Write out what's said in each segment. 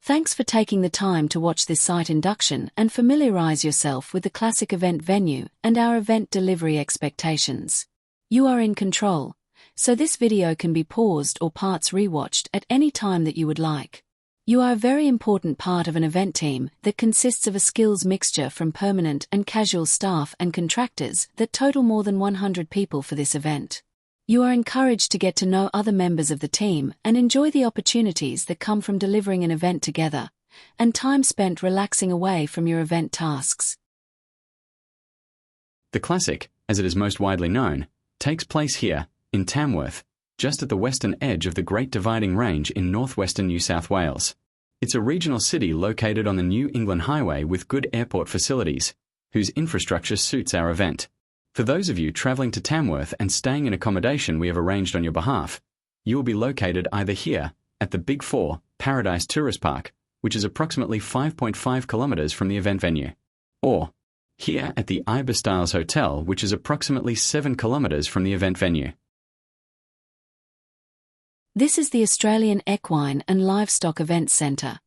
Thanks for taking the time to watch this site induction and familiarize yourself with the Classic event venue and our event delivery expectations. You are in control, so this video can be paused or parts rewatched at any time that you would like. You are a very important part of an event team that consists of a skills mixture from permanent and casual staff and contractors that total more than 100 people for this event. You are encouraged to get to know other members of the team and enjoy the opportunities that come from delivering an event together, and time spent relaxing away from your event tasks. The Classic, as it is most widely known, takes place here, in Tamworth, just at the western edge of the Great Dividing Range in northwestern New South Wales. It's a regional city located on the New England Highway with good airport facilities, whose infrastructure suits our event. For those of you travelling to Tamworth and staying in accommodation we have arranged on your behalf, you will be located either here, at the Big 4, Paradise Tourist Park, which is approximately 5.5 kilometres from the event venue, or here at the Ibis Styles Hotel, which is approximately 7 kilometres from the event venue. This is the Australian Equine and Livestock Events Centre,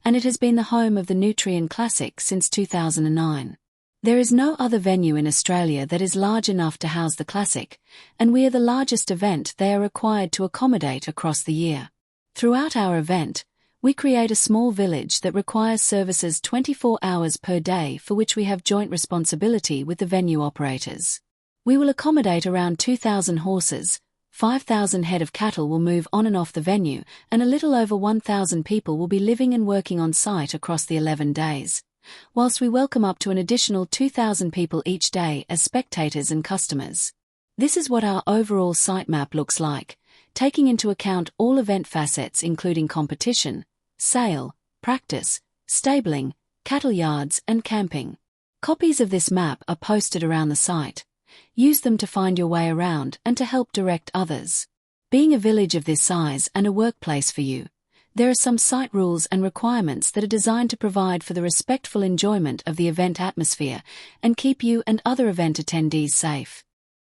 and it has been the home of the Nutrien Classic since 2009. There is no other venue in Australia that is large enough to house the Classic, and we are the largest event they are required to accommodate across the year. Throughout our event, we create a small village that requires services 24 hours per day, for which we have joint responsibility with the venue operators. We will accommodate around 2,000 horses, 5,000 head of cattle will move on and off the venue, and a little over 1,000 people will be living and working on site across the 11 days. Whilst we welcome up to an additional 2,000 people each day as spectators and customers. This is what our overall site map looks like, taking into account all event facets including competition, sale, practice, stabling, cattle yards and camping. Copies of this map are posted around the site. Use them to find your way around and to help direct others. Being a village of this size and a workplace for you, there are some site rules and requirements that are designed to provide for the respectful enjoyment of the event atmosphere and keep you and other event attendees safe.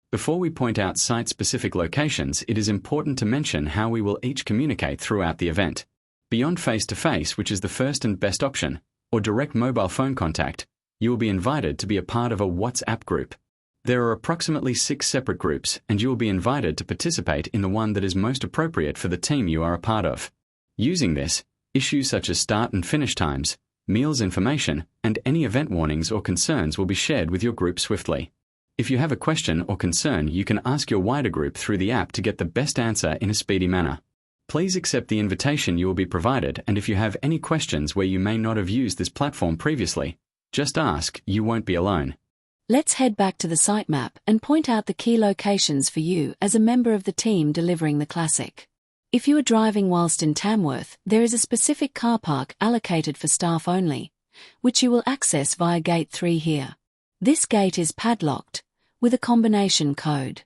Before we point out site-specific locations, it is important to mention how we will each communicate throughout the event. Beyond face-to-face, which is the first and best option, or direct mobile phone contact, you will be invited to be a part of a WhatsApp group. There are approximately 6 separate groups, and you will be invited to participate in the one that is most appropriate for the team you are a part of. Using this, issues such as start and finish times, meals information, and any event warnings or concerns will be shared with your group swiftly. If you have a question or concern, you can ask your wider group through the app to get the best answer in a speedy manner. Please accept the invitation you will be provided, and if you have any questions where you may not have used this platform previously, just ask, you won't be alone. Let's head back to the site map and point out the key locations for you as a member of the team delivering the Classic. If you are driving whilst in Tamworth, there is a specific car park allocated for staff only, which you will access via Gate 3 here. This gate is padlocked, with a combination code.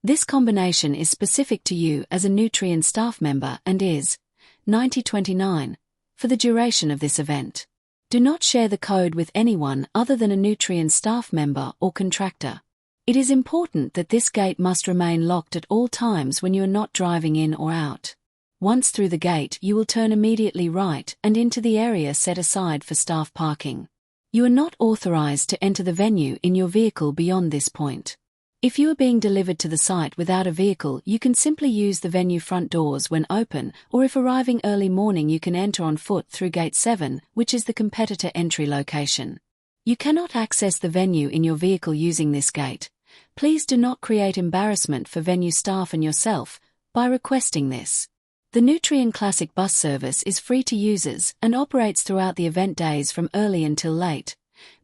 This combination is specific to you as a Nutrien staff member and is 9029 for the duration of this event. Do not share the code with anyone other than a Nutrien staff member or contractor. It is important that this gate must remain locked at all times when you are not driving in or out. Once through the gate, you will turn immediately right and into the area set aside for staff parking. You are not authorized to enter the venue in your vehicle beyond this point. If you are being delivered to the site without a vehicle, you can simply use the venue front doors when open, or if arriving early morning you can enter on foot through Gate 7, which is the competitor entry location. You cannot access the venue in your vehicle using this gate. Please do not create embarrassment for venue staff and yourself by requesting this. The Nutrien Classic bus service is free to users and operates throughout the event days from early until late,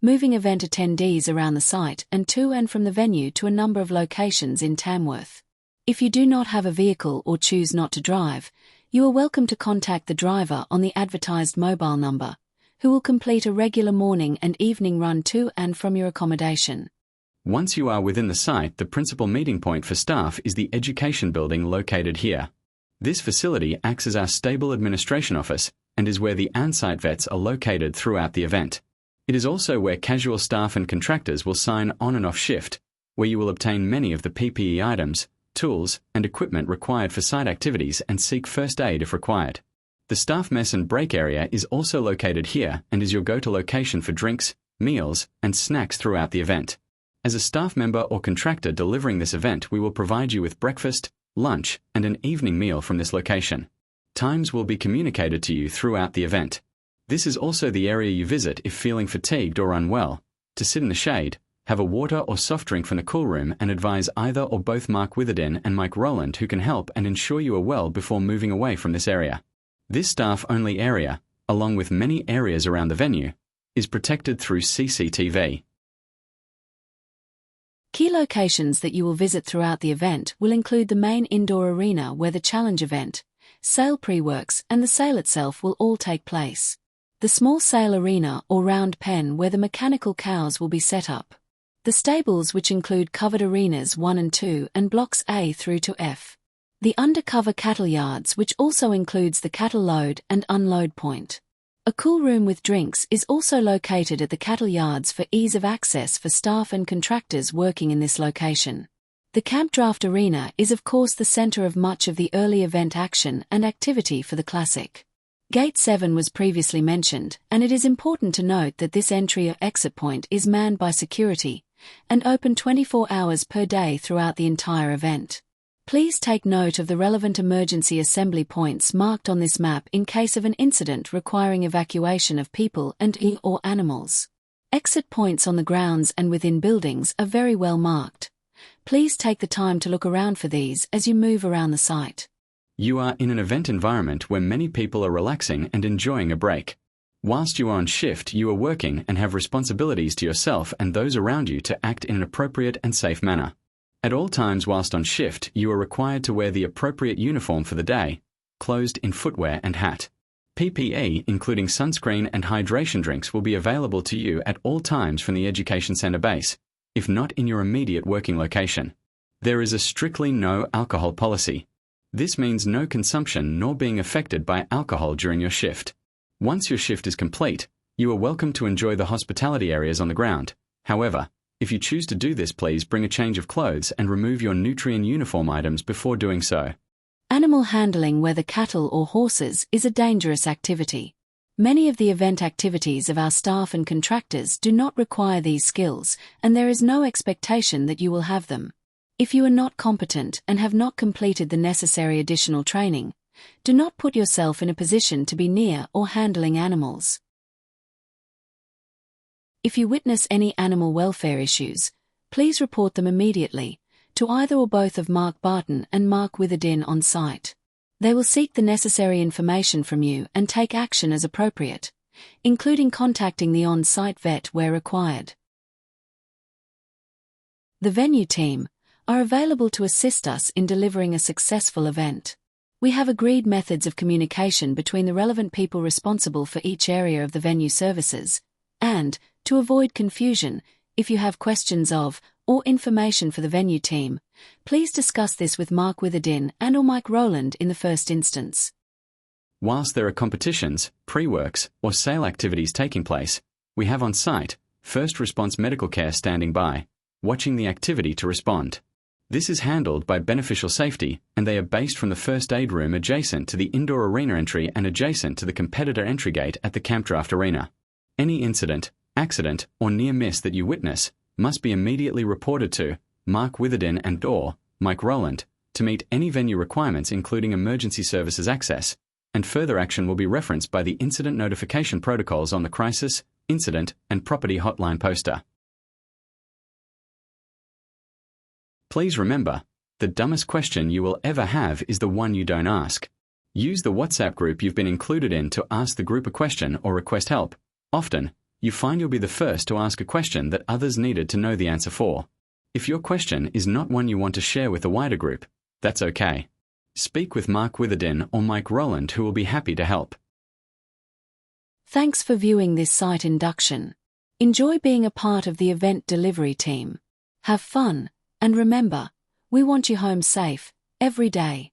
moving event attendees around the site and to and from the venue to a number of locations in Tamworth. If you do not have a vehicle or choose not to drive, you are welcome to contact the driver on the advertised mobile number, who will complete a regular morning and evening run to and from your accommodation. Once you are within the site, the principal meeting point for staff is the Education Building located here. This facility acts as our stable administration office and is where the on-site vets are located throughout the event. It is also where casual staff and contractors will sign on and off shift, where you will obtain many of the PPE items, tools, and equipment required for site activities and seek first aid if required. The staff mess and break area is also located here and is your go-to location for drinks, meals, and snacks throughout the event. As a staff member or contractor delivering this event, we will provide you with breakfast, lunch, and an evening meal from this location. Times will be communicated to you throughout the event. This is also the area you visit if feeling fatigued or unwell, to sit in the shade, have a water or soft drink from the cool room, and advise either or both Mark Witherdin and Mike Rowland, who can help and ensure you are well before moving away from this area. This staff-only area, along with many areas around the venue, is protected through CCTV. Key locations that you will visit throughout the event will include the main indoor arena where the challenge event, sale pre-works, and the sale itself will all take place. The small sale arena or round pen where the mechanical cows will be set up. The stables, which include covered arenas 1 and 2 and blocks A through to F. The undercover cattle yards, which also includes the cattle load and unload point. A cool room with drinks is also located at the cattle yards for ease of access for staff and contractors working in this location. The Camp Draft Arena is of course the center of much of the early event action and activity for the Classic. Gate 7 was previously mentioned, and it is important to note that this entry or exit point is manned by security and open 24 hours per day throughout the entire event. Please take note of the relevant emergency assembly points marked on this map in case of an incident requiring evacuation of people and/or animals. Exit points on the grounds and within buildings are very well marked. Please take the time to look around for these as you move around the site. You are in an event environment where many people are relaxing and enjoying a break. Whilst you are on shift, you are working and have responsibilities to yourself and those around you to act in an appropriate and safe manner. At all times whilst on shift, you are required to wear the appropriate uniform for the day, closed-in footwear and hat. PPE, including sunscreen and hydration drinks, will be available to you at all times from the Education Centre base, if not in your immediate working location. There is a strictly no alcohol policy. This means no consumption nor being affected by alcohol during your shift. Once your shift is complete, you are welcome to enjoy the hospitality areas on the ground. However, if you choose to do this, please bring a change of clothes and remove your nutrient uniform items before doing so. Animal handling, whether cattle or horses, is a dangerous activity. Many of the event activities of our staff and contractors do not require these skills, and there is no expectation that you will have them. If you are not competent and have not completed the necessary additional training, do not put yourself in a position to be near or handling animals. If you witness any animal welfare issues, please report them immediately to either or both of Mark Barton and Mark Witherdin on site. They will seek the necessary information from you and take action as appropriate, including contacting the on-site vet where required. The venue team are available to assist us in delivering a successful event. We have agreed methods of communication between the relevant people responsible for each area of the venue services, and, to avoid confusion, if you have questions of, or information for the venue team, please discuss this with Mark Witherdin and/or Mike Rowland in the first instance. Whilst there are competitions, pre-works, or sale activities taking place, we have on site first response medical care standing by, watching the activity to respond. This is handled by Beneficial Safety, and they are based from the first aid room adjacent to the indoor arena entry and adjacent to the competitor entry gate at the Camp Draft Arena. Any incident, accident, or near miss that you witness must be immediately reported to Mark Witherdin and/or Mike Rowland to meet any venue requirements, including emergency services access, and further action will be referenced by the incident notification protocols on the crisis, incident, and property hotline poster. Please remember, the dumbest question you will ever have is the one you don't ask. Use the WhatsApp group you've been included in to ask the group a question or request help. Often, you find you'll be the first to ask a question that others needed to know the answer for. If your question is not one you want to share with a wider group, that's okay. Speak with Mark Witherdin or Mike Rowland, who will be happy to help. Thanks for viewing this site induction. Enjoy being a part of the event delivery team. Have fun, and remember, we want you home safe, every day.